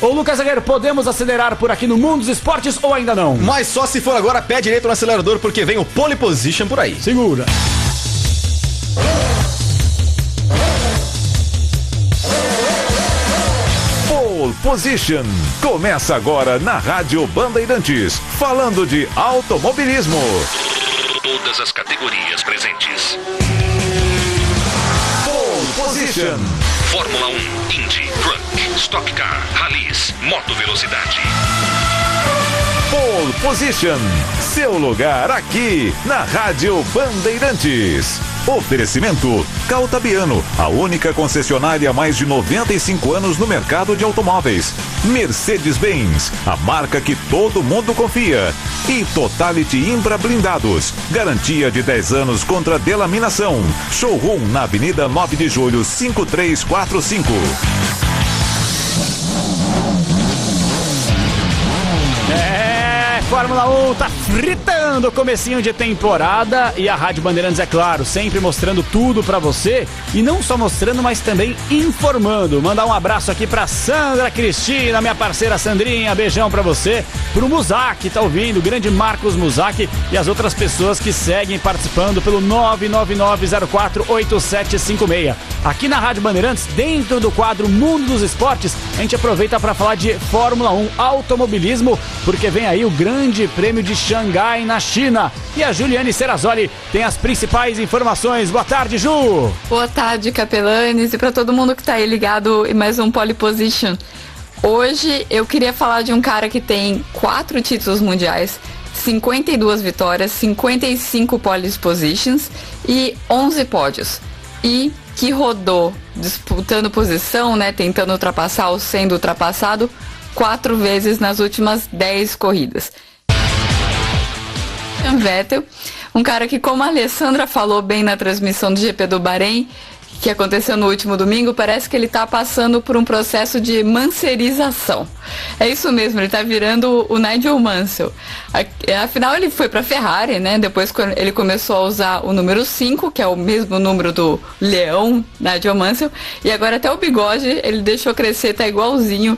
Ô Lucas Zagueiro, podemos acelerar por aqui no mundo dos esportes ou ainda não? Mas só se for agora, pé direito no acelerador, porque vem o pole position por aí. Segura. Pole Position começa agora na Rádio Bandeirantes, falando de automobilismo. Todas as categorias presentes. Pole Position. Fórmula 1, Indy, Truck, Stock Car, Rallys, Moto Velocidade. Pole Position, seu lugar aqui na Rádio Bandeirantes. Oferecimento Cautabiano, a única concessionária há mais de 95 anos no mercado de automóveis. Mercedes-Benz, a marca que todo mundo confia. E Totality Imbra Blindados, garantia de 10 anos contra delaminação. Showroom na Avenida 9 de Julho, 5345. Fórmula 1 tá fritando o comecinho de temporada e a Rádio Bandeirantes, é claro, sempre mostrando tudo pra você e não só mostrando, mas também informando. Mandar um abraço aqui pra Sandra Cristina, minha parceira Sandrinha, beijão pra você, pro Muzak, tá ouvindo, o grande Marcos Muzak e as outras pessoas que seguem participando pelo 999048756. Aqui na Rádio Bandeirantes, dentro do quadro Mundo dos Esportes, a gente aproveita pra falar de Fórmula 1, automobilismo, porque vem aí o Grande Prêmio de Xangai, na China. E a Juliane Serrazoli tem as principais informações. Boa tarde, Ju! Boa tarde, Capelanes, e para todo mundo que tá aí ligado em mais um Pole Position. Hoje eu queria falar de um cara que tem 4 títulos mundiais, 52 vitórias, 55 pole positions e 11 pódios. E que rodou disputando posição, né, tentando ultrapassar ou sendo ultrapassado 4 vezes nas últimas 10 corridas. Vettel, um cara que, como a Alessandra falou bem na transmissão do GP do Bahrein, que aconteceu no último domingo, parece que ele está passando por um processo de manserização. É isso mesmo, ele está virando o Nigel Mansell. Afinal, ele foi para a Ferrari, né? Depois ele começou a usar o número 5, que é o mesmo número do leão, Nigel Mansell, e agora até o bigode ele deixou crescer, tá igualzinho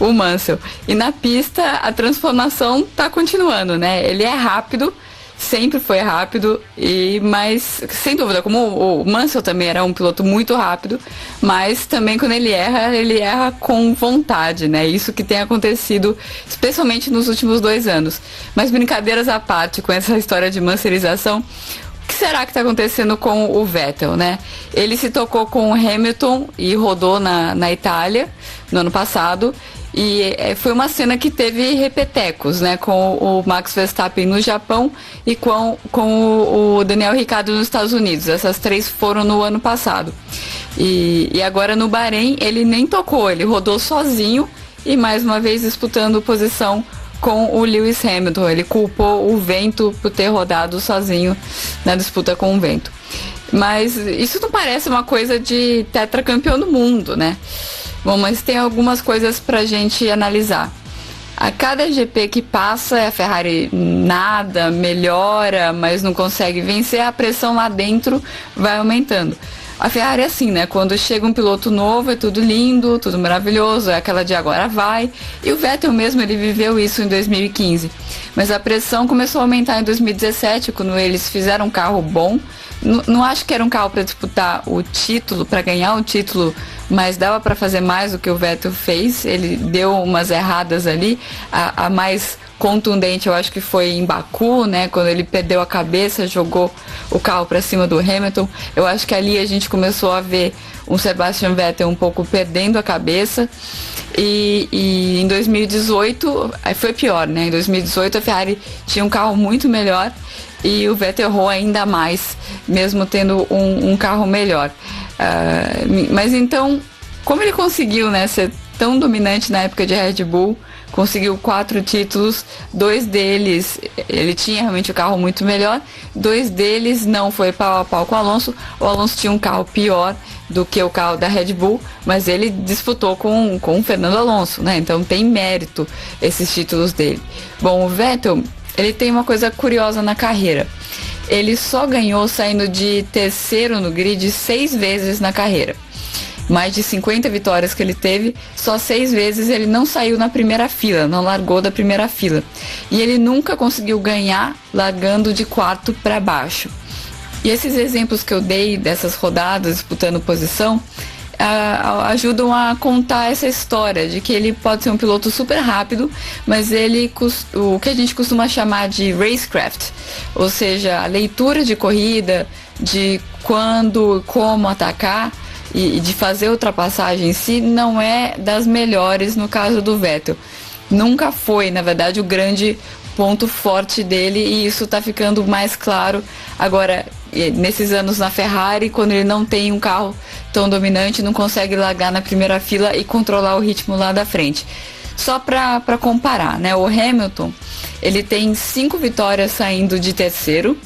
o Mansell. E na pista a transformação tá continuando, né? Ele é rápido, sempre foi rápido, mas sem dúvida, como o Mansell também era um piloto muito rápido, mas também quando ele erra com vontade, né? Isso que tem acontecido, especialmente nos últimos 2 anos. Mas brincadeiras à parte com essa história de manserização, o que será que está acontecendo com o Vettel, né? Ele se tocou com o Hamilton e rodou na Itália no ano passado. E foi uma cena que teve repetecos, né, com o Max Verstappen no Japão e com o Daniel Ricciardo nos Estados Unidos. Essas 3 foram no ano passado. E agora no Bahrein ele nem tocou, ele rodou sozinho e mais uma vez disputando posição com o Lewis Hamilton. Ele culpou o vento por ter rodado sozinho na disputa com o vento. Mas isso não parece uma coisa de tetracampeão do mundo, né? Bom, mas tem algumas coisas pra gente analisar. A cada GP que passa, a Ferrari nada, melhora, mas não consegue vencer, a pressão lá dentro vai aumentando. A Ferrari é assim, né? Quando chega um piloto novo, é tudo lindo, tudo maravilhoso, é aquela de agora vai. E o Vettel mesmo, ele viveu isso em 2015. Mas a pressão começou a aumentar em 2017, quando eles fizeram um carro bom. Não acho que era um carro para disputar o título, para ganhar o título, mas dava para fazer mais do que o Vettel fez. Ele deu umas erradas ali. A mais contundente, eu acho que foi em Baku, né, quando ele perdeu a cabeça, jogou o carro para cima do Hamilton. Eu acho que ali a gente começou a ver um Sebastian Vettel um pouco perdendo a cabeça. E em 2018, aí foi pior, né? Em 2018 a Ferrari tinha um carro muito melhor e o Vettel errou ainda mais, mesmo tendo um carro melhor. Mas então, como ele conseguiu, né, ser tão dominante na época de Red Bull, conseguiu 4 títulos, 2 deles, ele tinha realmente o carro muito melhor, 2 deles não foi pau a pau com o Alonso tinha um carro pior do que o carro da Red Bull, mas ele disputou com o Fernando Alonso, né? Então tem mérito esses títulos dele. Bom, o Vettel, ele tem uma coisa curiosa na carreira. Ele só ganhou saindo de terceiro no grid 6 vezes na carreira. mais de 50 vitórias que ele teve, só 6 vezes ele não saiu na primeira fila, não largou da primeira fila. E ele nunca conseguiu ganhar largando de quarto para baixo. E esses exemplos que eu dei dessas rodadas disputando posição ajudam a contar essa história de que ele pode ser um piloto super rápido, mas o que a gente costuma chamar de racecraft, ou seja, a leitura de corrida, de quando, como atacar e de fazer ultrapassagem em si, não é das melhores no caso do Vettel. Nunca foi, na verdade, o grande ponto forte dele, e isso está ficando mais claro agora nesses anos na Ferrari, quando ele não tem um carro tão dominante, não consegue largar na primeira fila e controlar o ritmo lá da frente. Só para comparar, né? O Hamilton, ele tem 5 vitórias saindo de terceiro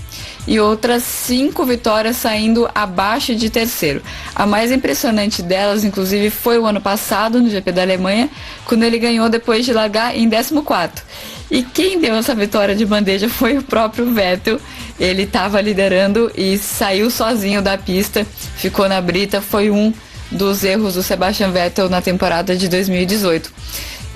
e outras 5 vitórias saindo abaixo de terceiro. A mais impressionante delas, inclusive, foi o ano passado no GP da Alemanha, quando ele ganhou depois de largar em 14º. E quem deu essa vitória de bandeja foi o próprio Vettel. Ele estava liderando e saiu sozinho da pista, ficou na brita. Foi um dos erros do Sebastian Vettel na temporada de 2018.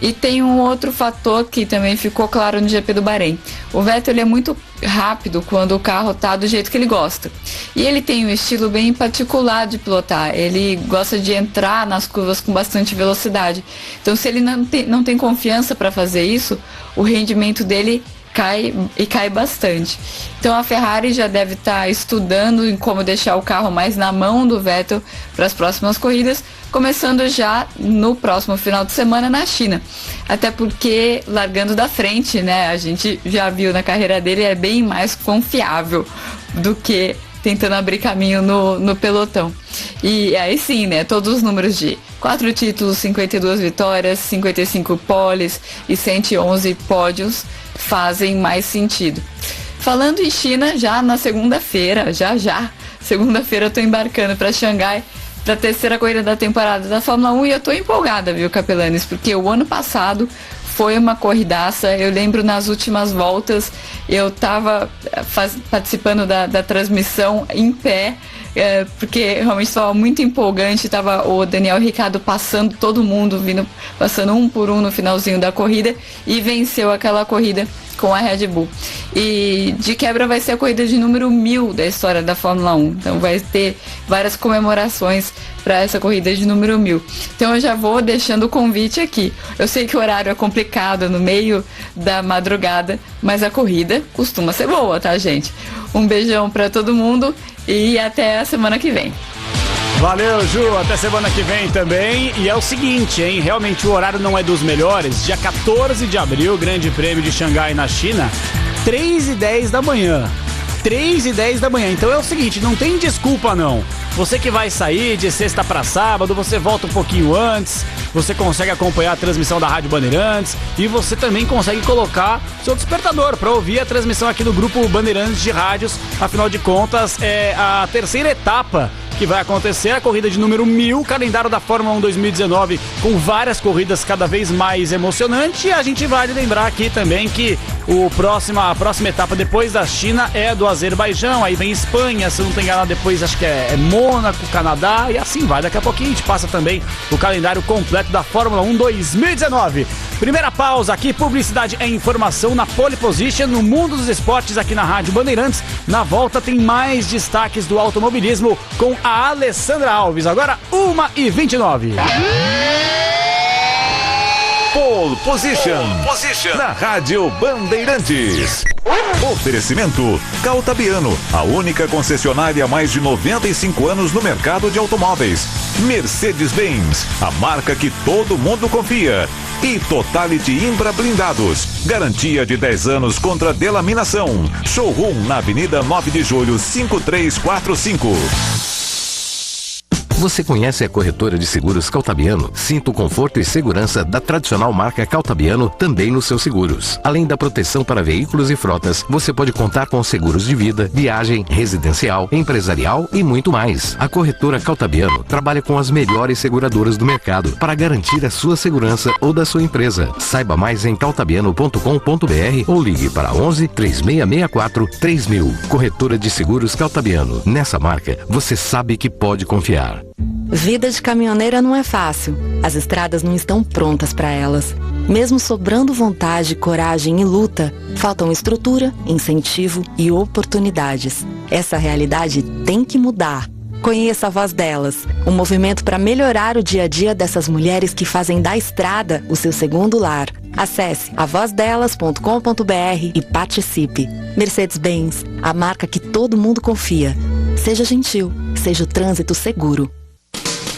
E tem um outro fator que também ficou claro no GP do Bahrein. O Vettel, ele é muito rápido quando o carro está do jeito que ele gosta. E ele tem um estilo bem particular de pilotar. Ele gosta de entrar nas curvas com bastante velocidade. Então, se ele não tem confiança para fazer isso, o rendimento dele cai bastante. Então a Ferrari já deve estar estudando em como deixar o carro mais na mão do Vettel para as próximas corridas, começando já no próximo final de semana na China. Até porque largando da frente, né, a gente já viu na carreira dele, é bem mais confiável do que tentando abrir caminho no pelotão. E aí sim, né, todos os números de 4 títulos, 52 vitórias, 55 poles e 111 pódios fazem mais sentido. Falando em China, já na segunda-feira, segunda-feira eu tô embarcando para Xangai, para a terceira corrida da temporada da Fórmula 1, e eu tô empolgada, viu, Capelanes, porque o ano passado foi uma corridaça. Eu lembro nas últimas voltas, eu estava participando da transmissão em pé, porque realmente estava muito empolgante. Estava o Daniel Ricciardo passando todo mundo, passando um por um no finalzinho da corrida, e venceu aquela corrida com a Red Bull. E de quebra vai ser a corrida de número 1000 da história da Fórmula 1. Então vai ter várias comemorações para essa corrida de número 1000. Então eu já vou deixando o convite aqui. Eu sei que o horário é complicado no meio da madrugada, mas a corrida costuma ser boa, tá, gente? Um beijão para todo mundo e até a semana que vem. Valeu, Ju, até semana que vem também. E é o seguinte, hein, realmente o horário não é dos melhores. Dia 14 de abril, Grande Prêmio de Xangai na China, 3h10 da manhã. 3h10 da manhã. Então é o seguinte, não tem desculpa não. Você que vai sair de sexta para sábado, você volta um pouquinho antes, você consegue acompanhar a transmissão da Rádio Bandeirantes e você também consegue colocar seu despertador para ouvir a transmissão aqui do Grupo Bandeirantes de Rádios. Afinal de contas, é a terceira etapa que vai acontecer, a corrida de número 1000, calendário da Fórmula 1 2019, com várias corridas cada vez mais emocionantes. E a gente vale lembrar aqui também que a próxima etapa depois da China é a do Azerbaijão, aí vem Espanha, se não tem enganado, depois acho que é Mônaco, Canadá, e assim vai. Daqui a pouquinho a gente passa também o calendário completo da Fórmula 1 2019. Primeira pausa aqui, publicidade e informação na Pole Position, no mundo dos esportes aqui na Rádio Bandeirantes. Na volta tem mais destaques do automobilismo com a Alessandra Alves, agora 1h29. Pole Position na Rádio Bandeirantes. Oferecimento Caltabiano, a única concessionária há mais de 95 anos no mercado de automóveis. Mercedes-Benz, a marca que todo mundo confia. E Totality Imbra Blindados, garantia de 10 anos contra delaminação. Showroom na Avenida 9 de Julho, 5345. Você conhece a corretora de seguros Caltabiano? Sinta o conforto e segurança da tradicional marca Caltabiano também nos seus seguros. Além da proteção para veículos e frotas, você pode contar com seguros de vida, viagem, residencial, empresarial e muito mais. A corretora Caltabiano trabalha com as melhores seguradoras do mercado para garantir a sua segurança ou da sua empresa. Saiba mais em caltabiano.com.br ou ligue para 11 3664 3000. Corretora de seguros Caltabiano. Nessa marca, você sabe que pode confiar. Vida de caminhoneira não é fácil. As estradas não estão prontas para elas. Mesmo sobrando vontade, coragem e luta, faltam estrutura, incentivo e oportunidades. Essa realidade tem que mudar. Conheça a Voz Delas, um movimento para melhorar o dia a dia dessas mulheres que fazem da estrada o seu segundo lar. Acesse avozdelas.com.br e participe. Mercedes-Benz, a marca que todo mundo confia. Seja gentil, seja o trânsito seguro.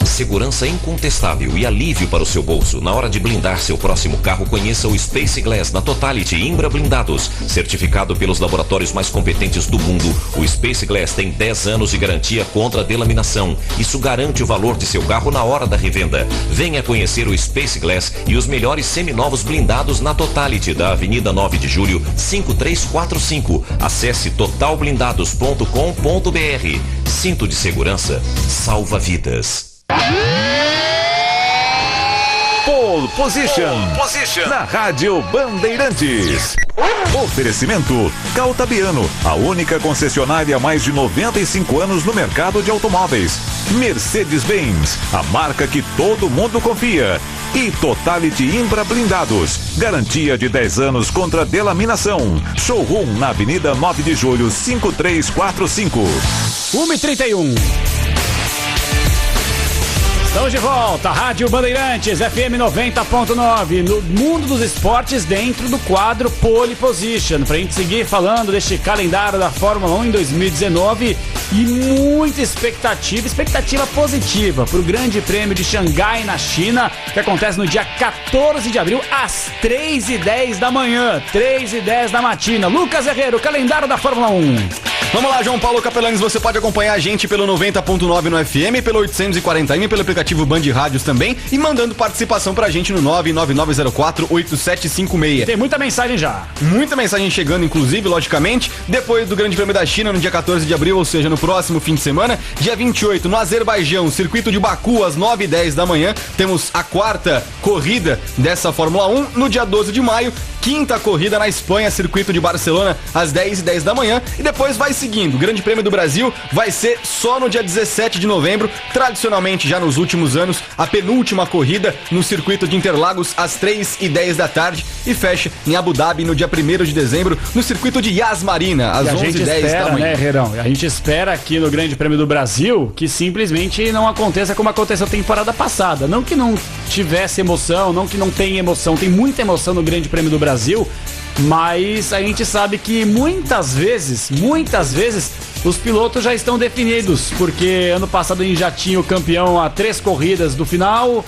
Segurança incontestável e alívio para o seu bolso. Na hora de blindar seu próximo carro, conheça o Space Glass da Totality Imbra Blindados. Certificado pelos laboratórios mais competentes do mundo, o Space Glass tem 10 anos de garantia contra delaminação. Isso garante o valor de seu carro na hora da revenda. Venha conhecer o Space Glass e os melhores seminovos blindados na Totality, da Avenida 9 de Julho, 5345. Acesse totalblindados.com.br. Cinto de segurança salva vidas. Pole Position na Rádio Bandeirantes. Oferecimento Caltabiano, a única concessionária há mais de 95 anos no mercado de automóveis. Mercedes-Benz, a marca que todo mundo confia. E Totality Imbra Blindados, garantia de 10 anos contra delaminação. Showroom na Avenida 9 de Julho, 5345. 1h31. Estamos de volta, Rádio Bandeirantes, FM 90.9, no mundo dos esportes dentro do quadro Pole Position, pra gente seguir falando deste calendário da Fórmula 1 em 2019 e muita expectativa positiva pro Grande Prêmio de Xangai na China, que acontece no dia 14 de abril às 3h10 da manhã, 3h10 da matina. Lucas Herrero, calendário da Fórmula 1. Vamos lá, João Paulo Capelanes, você pode acompanhar a gente pelo 90.9 no FM, pelo 840M, pelo aplicativo Band Rádios também, e mandando participação pra gente no 999048756. Tem muita mensagem já. Muita mensagem chegando, inclusive, logicamente, depois do Grande Prêmio da China, no dia 14 de abril, ou seja, no próximo fim de semana. Dia 28, no Azerbaijão, circuito de Baku, às 9h10 da manhã, temos a quarta corrida dessa Fórmula 1. No dia 12 de maio, quinta corrida na Espanha, circuito de Barcelona, às 10h10 da manhã, e depois vai seguindo. O Grande Prêmio do Brasil vai ser só no dia 17 de novembro, tradicionalmente já nos últimos anos, a penúltima corrida no circuito de Interlagos às 3h10 da tarde e fecha em Abu Dhabi no dia 1º de dezembro no circuito de Yas Marina às 11h10 da manhã. Né, Herrão? A gente espera aqui no Grande Prêmio do Brasil que simplesmente não aconteça como aconteceu a temporada passada. Não que não tivesse emoção, não que não tenha emoção, tem muita emoção no Grande Prêmio do Brasil, mas a gente sabe que muitas vezes os pilotos já estão definidos, porque ano passado a gente já tinha o campeão a 3 corridas do final.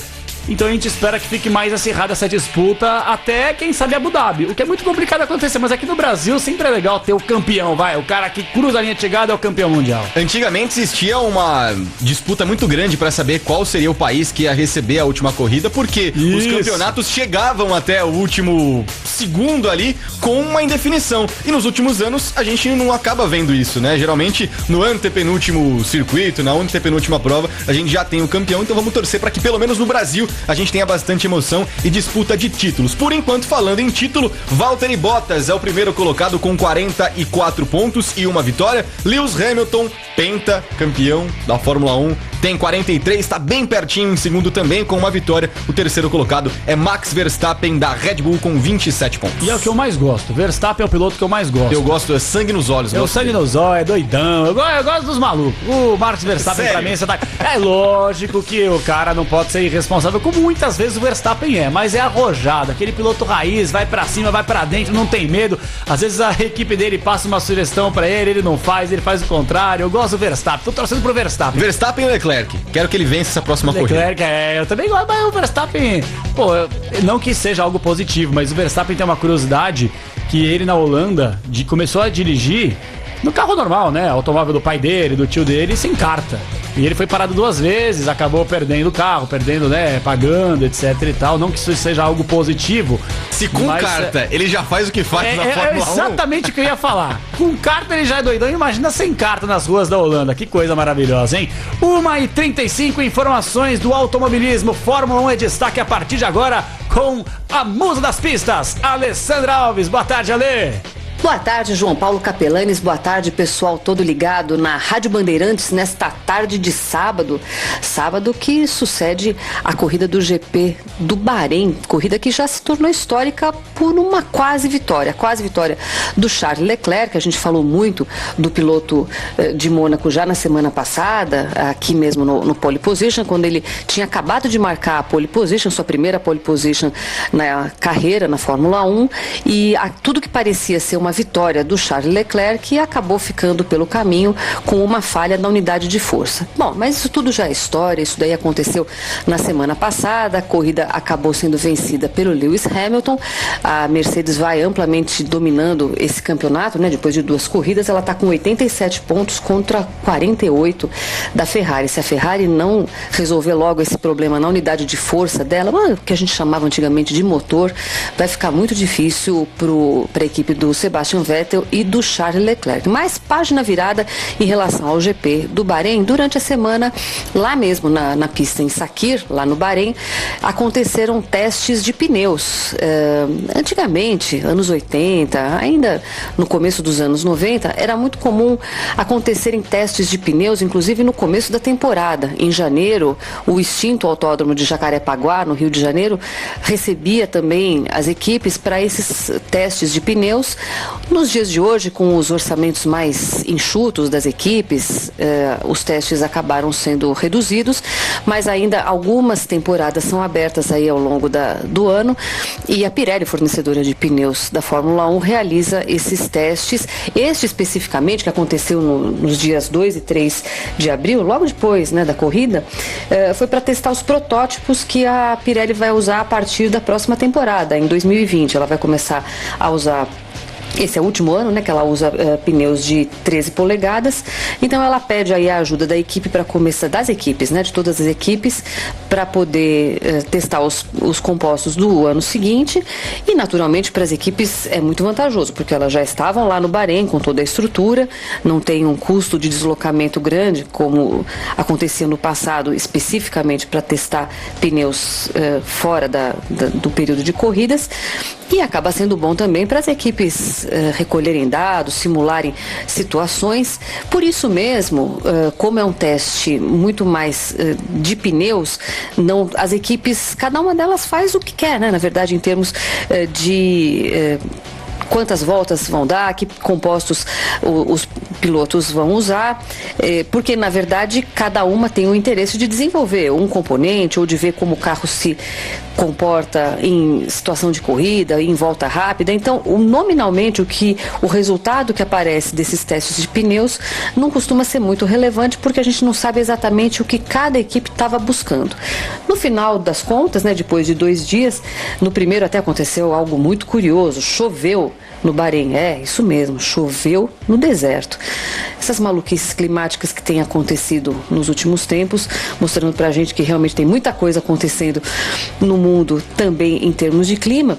Então a gente espera que fique mais acirrada essa disputa até, quem sabe, Abu Dhabi. O que é muito complicado acontecer, mas aqui no Brasil sempre é legal ter o campeão, o cara que cruza a linha de chegada é o campeão mundial. Antigamente existia uma disputa muito grande para saber qual seria o país que ia receber a última corrida, porque os campeonatos chegavam até o último segundo ali com uma indefinição. E nos últimos anos a gente não acaba vendo isso, né? Geralmente no antepenúltimo circuito, na antepenúltima prova, a gente já tem o campeão, então vamos torcer para que pelo menos no Brasil a gente tenha bastante emoção e disputa de títulos. Por enquanto, falando em título, Valtteri Bottas é o primeiro colocado com 44 pontos e uma vitória. Lewis Hamilton, campeão da Fórmula 1, tem 43, está bem pertinho em segundo também com uma vitória. O terceiro colocado é Max Verstappen da Red Bull com 27 pontos. E é o que eu mais gosto. Verstappen é o piloto que eu mais gosto. Eu gosto, é sangue nos olhos. É o sangue nos olhos, é doidão. Eu gosto dos malucos. O Max Verstappen, pra mim, você tá... É lógico que o cara não pode ser irresponsável, como muitas vezes o Verstappen é, mas é arrojado, aquele piloto raiz, vai pra cima, vai pra dentro, não tem medo. Às vezes a equipe dele passa uma sugestão pra ele não faz, ele faz o contrário. Eu gosto do Verstappen, tô torcendo pro Verstappen. Verstappen e Leclerc, quero que ele vença essa próxima corrida. Leclerc, eu também gosto, mas o Verstappen, não que seja algo positivo, mas o Verstappen tem uma curiosidade, que ele na Holanda começou a dirigir no carro normal, né? Automóvel do pai dele, do tio dele, sem carta. E ele foi parado 2 vezes, acabou perdendo o carro, pagando, etc e tal. Não que isso seja algo positivo. Se com carta ele já faz o que faz na Fórmula 1. É exatamente o que eu ia falar. Com carta ele já é doidão. Imagina sem carta nas ruas da Holanda. Que coisa maravilhosa, hein? 1h35, informações do automobilismo. Fórmula 1 é destaque a partir de agora com a musa das pistas, Alessandra Alves. Boa tarde, Ale. Boa tarde, João Paulo Capelanes. Boa tarde, pessoal todo ligado na Rádio Bandeirantes nesta tarde de sábado. Sábado que sucede a corrida do GP do Bahrein. Corrida que já se tornou histórica por uma quase vitória do Charles Leclerc, que a gente falou muito do piloto de Mônaco já na semana passada, aqui mesmo no pole position, quando ele tinha acabado de marcar a pole position, sua primeira pole position na carreira na Fórmula 1, e tudo que parecia ser uma vitória do Charles Leclerc acabou ficando pelo caminho com uma falha na unidade de força. Bom, mas isso tudo já é história, isso daí aconteceu na semana passada, a corrida acabou sendo vencida pelo Lewis Hamilton, a Mercedes vai amplamente dominando esse campeonato, né? Depois de 2 corridas, ela está com 87 pontos contra 48 da Ferrari. Se a Ferrari não resolver logo esse problema na unidade de força dela, que a gente chamava antigamente de motor, vai ficar muito difícil para a equipe do Sebastian Vettel e do Charles Leclerc. Mas página virada em relação ao GP do Bahrein. Durante a semana, lá mesmo na pista em Sakir, lá no Bahrein, aconteceram testes de pneus. Antigamente, anos 80, ainda no começo dos anos 90, era muito comum acontecerem testes de pneus, inclusive no começo da temporada. Em janeiro, o extinto Autódromo de Jacarepaguá, no Rio de Janeiro, recebia também as equipes para esses testes de pneus. Nos dias de hoje, com os orçamentos mais enxutos das equipes, os testes acabaram sendo reduzidos, mas ainda algumas temporadas são abertas aí ao longo do ano, e a Pirelli, fornecedora de pneus da Fórmula 1, realiza esses testes. Este especificamente, que aconteceu nos dias 2 e 3 de abril, logo depois, né, da corrida, foi para testar os protótipos que a Pirelli vai usar a partir da próxima temporada, em 2020. Ela vai começar a usar. Esse é o último ano, né, que ela usa pneus de 13 polegadas. Então ela pede aí a ajuda da equipe para começar, das equipes, né, de todas as equipes, para poder testar os compostos do ano seguinte. E naturalmente para as equipes é muito vantajoso, porque elas já estavam lá no Bahrein com toda a estrutura, não tem um custo de deslocamento grande, como acontecia no passado, especificamente para testar pneus fora do período de corridas. E acaba sendo bom também para as equipes recolherem dados, simularem situações. Por isso mesmo, como é um teste muito mais de pneus, as equipes, cada uma delas faz o que quer, né? Na verdade, em termos de quantas voltas vão dar, que compostos os pilotos vão usar, porque na verdade cada uma tem o interesse de desenvolver um componente ou de ver como o carro se comporta em situação de corrida, em volta rápida. Então, nominalmente, o resultado que aparece desses testes de pneus não costuma ser muito relevante, porque a gente não sabe exatamente o que cada equipe estava buscando. No final das contas, né, depois de 2 dias, no primeiro até aconteceu algo muito curioso, choveu no Bahrein, isso mesmo, choveu no deserto. Essas maluquices climáticas que têm acontecido nos últimos tempos, mostrando pra gente que realmente tem muita coisa acontecendo no mundo também em termos de clima.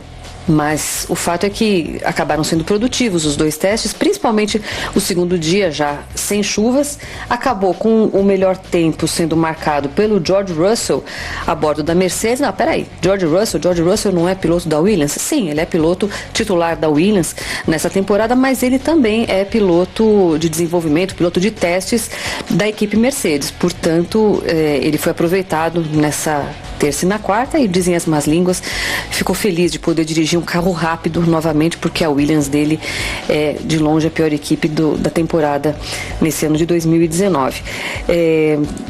Mas o fato é que acabaram sendo produtivos os 2 testes, principalmente o segundo dia já sem chuvas. Acabou com o melhor tempo sendo marcado pelo George Russell a bordo da Mercedes. Não, peraí, George Russell não é piloto da Williams? Sim, ele é piloto titular da Williams nessa temporada, mas ele também é piloto de desenvolvimento, piloto de testes da equipe Mercedes. Portanto, ele foi aproveitado nessa terça e na quarta, e dizem as más línguas, ficou feliz de poder dirigir um carro rápido novamente, porque a Williams dele é de longe a pior equipe da temporada nesse ano de 2019.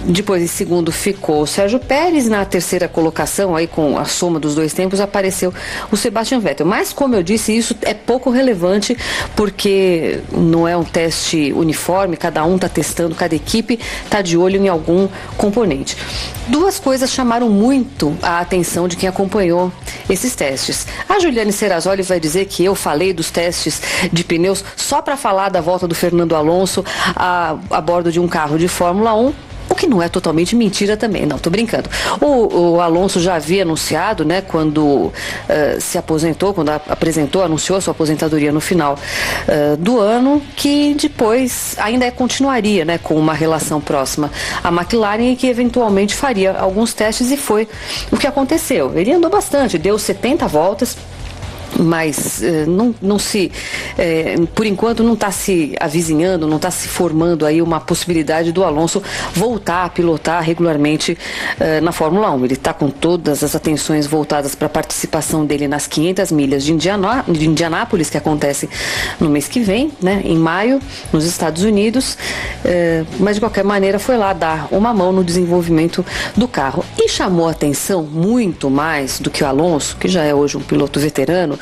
Depois, em segundo, ficou o Sérgio Pérez. Na terceira colocação, aí com a soma dos 2 tempos, apareceu o Sebastian Vettel. Mas, como eu disse, isso é pouco relevante, porque não é um teste uniforme, cada um está testando, cada equipe está de olho em algum componente. 2 coisas chamaram muito a atenção de quem acompanhou esses testes. A Juliane Serrazoli vai dizer que eu falei dos testes de pneus só para falar da volta do Fernando Alonso a bordo de um carro de Fórmula 1. O que não é totalmente mentira também, não, tô brincando. O Alonso já havia anunciado, né, quando se aposentou, quando anunciou a sua aposentadoria no final do ano, que depois ainda continuaria, né, com uma relação próxima à McLaren e que eventualmente faria alguns testes, e foi o que aconteceu. Ele andou bastante, deu 70 voltas. mas por enquanto não está se avizinhando, não está se formando aí uma possibilidade do Alonso voltar a pilotar regularmente na Fórmula 1. Ele está com todas as atenções voltadas para a participação dele nas 500 milhas de Indianápolis, que acontece no mês que vem, né, em maio, nos Estados Unidos, mas de qualquer maneira foi lá dar uma mão no desenvolvimento do carro. E chamou a atenção muito mais do que o Alonso, que já é hoje um piloto veterano,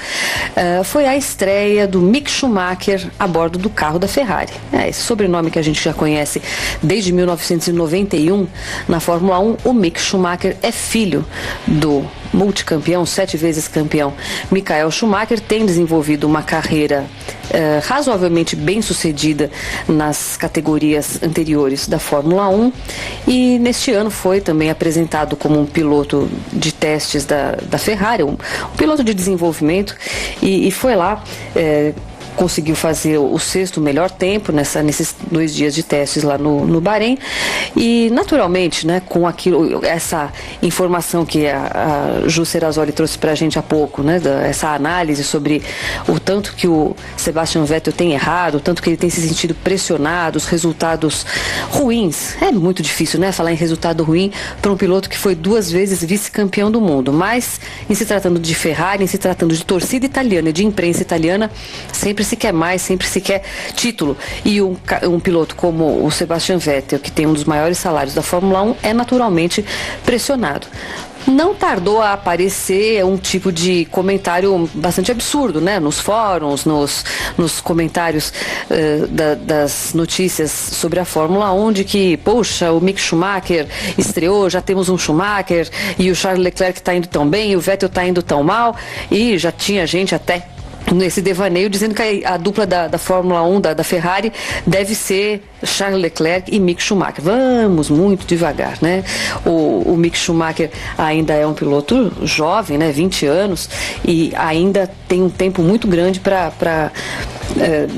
foi a estreia do Mick Schumacher a bordo do carro da Ferrari. Esse sobrenome que a gente já conhece desde 1991 na Fórmula 1, o Mick Schumacher é filho do multicampeão, 7 vezes campeão Michael Schumacher, tem desenvolvido uma carreira razoavelmente bem sucedida nas categorias anteriores da Fórmula 1 e neste ano foi também apresentado como um piloto de testes da Ferrari, um piloto de desenvolvimento e foi lá, conseguiu fazer o 6º melhor tempo nesses 2 dias de testes lá no Bahrein e naturalmente, né, com essa informação que a Ju Serrazoli trouxe pra gente há pouco, né, essa análise sobre o tanto que o Sebastian Vettel tem errado, o tanto que ele tem se sentido pressionado, os resultados ruins. É muito difícil, né, falar em resultado ruim para um piloto que foi 2 vezes vice-campeão do mundo, mas em se tratando de Ferrari, em se tratando de torcida italiana e de imprensa italiana, sempre se quer mais, sempre se quer título. E um piloto como o Sebastian Vettel, que tem um dos maiores salários da Fórmula 1, é naturalmente pressionado. Não tardou a aparecer um tipo de comentário bastante absurdo, né? Nos fóruns, nos comentários das notícias sobre a Fórmula 1, de que, poxa, o Mick Schumacher estreou, já temos um Schumacher, e o Charles Leclerc está indo tão bem, e o Vettel está indo tão mal, e já tinha gente até nesse devaneio dizendo que a dupla da Fórmula 1, da Ferrari, deve ser Charles Leclerc e Mick Schumacher. Vamos muito devagar, né? O Mick Schumacher ainda é um piloto jovem, né? 20 anos, e ainda tem um tempo muito grande para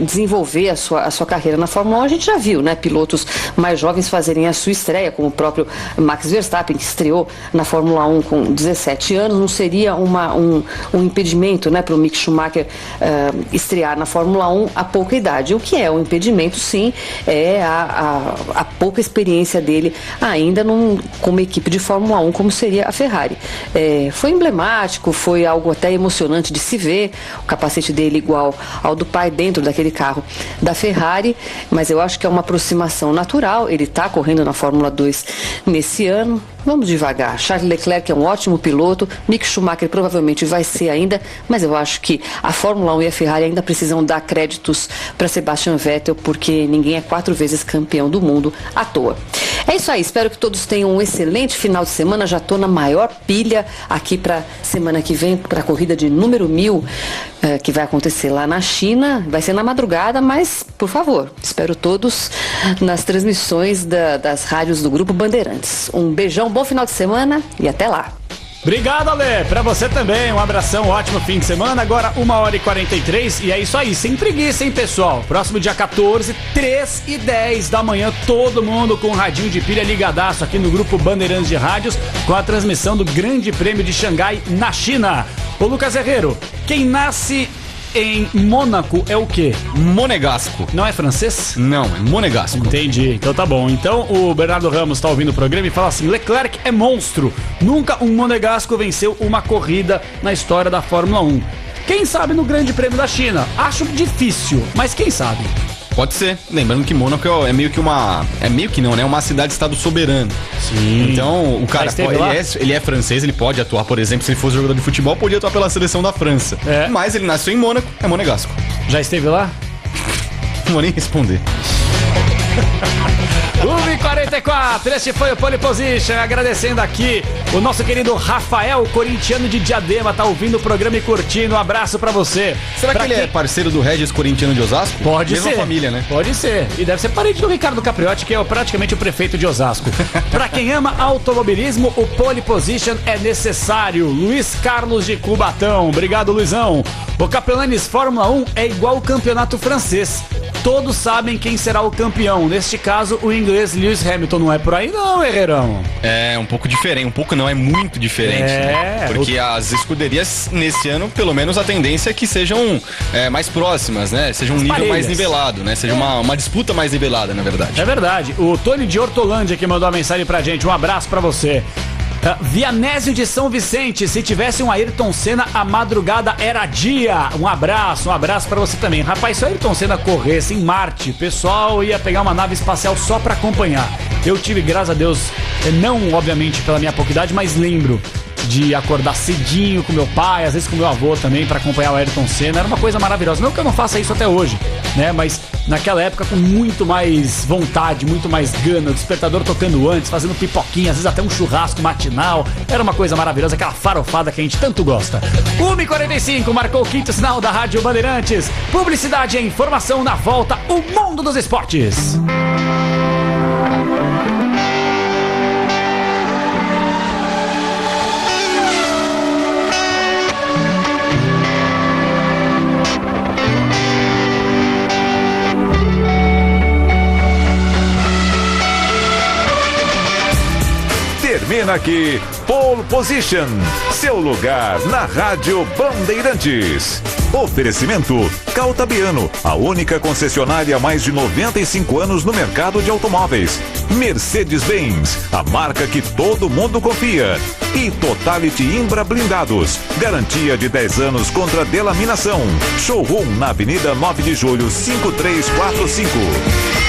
desenvolver a sua carreira na Fórmula 1. A gente já viu, né, pilotos mais jovens fazerem a sua estreia, como o próprio Max Verstappen, que estreou na Fórmula 1 com 17 anos. Não seria um impedimento, né, para o Mick Schumacher estrear na Fórmula 1 a pouca idade. O que é um impedimento, sim, é a pouca experiência dele ainda como equipe de Fórmula 1, como seria a Ferrari. Foi emblemático, foi algo até emocionante de se ver, o capacete dele igual ao do pai dentro daquele carro da Ferrari, mas eu acho que é uma aproximação natural. Ele está correndo na Fórmula 2 nesse ano. Vamos devagar. Charles Leclerc é um ótimo piloto, Mick Schumacher provavelmente vai ser ainda, mas eu acho que a Fórmula 1 e a Ferrari ainda precisam dar créditos para Sebastian Vettel, porque ninguém é 4 vezes campeão do mundo à toa. É isso aí, espero que todos tenham um excelente final de semana. Já estou na maior pilha aqui para semana que vem, para a corrida de número 1000, que vai acontecer lá na China. Vai ser na madrugada, mas, por favor, espero todos nas transmissões das rádios do Grupo Bandeirantes. Um beijão, bom final de semana e até lá. Obrigado, Ale. Pra você também, um abração, ótimo fim de semana. Agora 1h43 e é isso aí, sem preguiça, hein, pessoal? Próximo dia 14, 3h10 da manhã, todo mundo com um radinho de pilha ligadaço aqui no Grupo Bandeirantes de Rádios, com a transmissão do Grande Prêmio de Xangai, na China. Ô, Lucas Herrero, quem nasce em Mônaco é o quê? Monegasco. Não é francês? Não, é Monegasco. Entendi, então tá bom. Então o Bernardo Ramos tá ouvindo o programa e fala assim: Leclerc é monstro. Nunca um monegasco venceu uma corrida na história da Fórmula 1. Quem sabe no Grande Prêmio da China? Acho difícil, mas quem sabe? Pode ser. Lembrando que Mônaco é meio que uma... É meio que não, né? Uma cidade-estado soberano. Sim. Então, o cara, ele é francês, ele pode atuar, por exemplo, se ele fosse jogador de futebol, podia atuar pela seleção da França. Mas ele nasceu em Mônaco, é monegasco. Já esteve lá? Não vou nem responder. 1h44, este foi o Pole Position. Agradecendo aqui o nosso querido Rafael, corintiano de Diadema, tá ouvindo o programa e curtindo. Um abraço pra você. Será que ele é parceiro do Regis, corintiano de Osasco? Pode ser. Mesma família, né? Pode ser. E deve ser parente do Ricardo Capriotti, que é praticamente o prefeito de Osasco. Pra quem ama automobilismo, o Pole Position é necessário. Luiz Carlos de Cubatão. Obrigado, Luizão. O Capelanes Fórmula 1 é igual o campeonato francês. todos sabem quem será o campeão. Neste caso, o inglês Lewis Hamilton. Não é por aí não, Herrerão. É um pouco diferente, um pouco não, é muito diferente. Né? Porque as escuderias nesse ano, pelo menos a tendência é que sejam mais próximas, né? Seja um nível mais nivelado, né? Seja uma disputa mais nivelada, na verdade. É verdade. O Tony de Hortolândia que mandou a mensagem pra gente. Um abraço pra você. Vianésio de São Vicente, se tivesse um Ayrton Senna, a madrugada era dia. Um abraço pra você também. Rapaz, se o Ayrton Senna corresse em Marte, o pessoal ia pegar uma nave espacial só pra acompanhar. Eu tive, graças a Deus, não obviamente pela minha pouca idade, mas lembro de acordar cedinho com meu pai, às vezes com meu avô também, pra acompanhar o Ayrton Senna. Era uma coisa maravilhosa. Não que eu não faça isso até hoje, né? Mas naquela época com muito mais vontade, muito mais gana, o despertador tocando antes, fazendo pipoquinha, às vezes até um churrasco matinal. Era uma coisa maravilhosa, aquela farofada que a gente tanto gosta. 1h45, marcou o quinto sinal da Rádio Bandeirantes. Publicidade e informação na volta, o mundo dos esportes. Termina aqui Pole Position, seu lugar na Rádio Bandeirantes. Oferecimento Caltabiano, a única concessionária há mais de 95 anos no mercado de automóveis. Mercedes-Benz, a marca que todo mundo confia. E Totality Imbra Blindados, garantia de 10 anos contra delaminação. Showroom na Avenida 9 de Julho, 5345.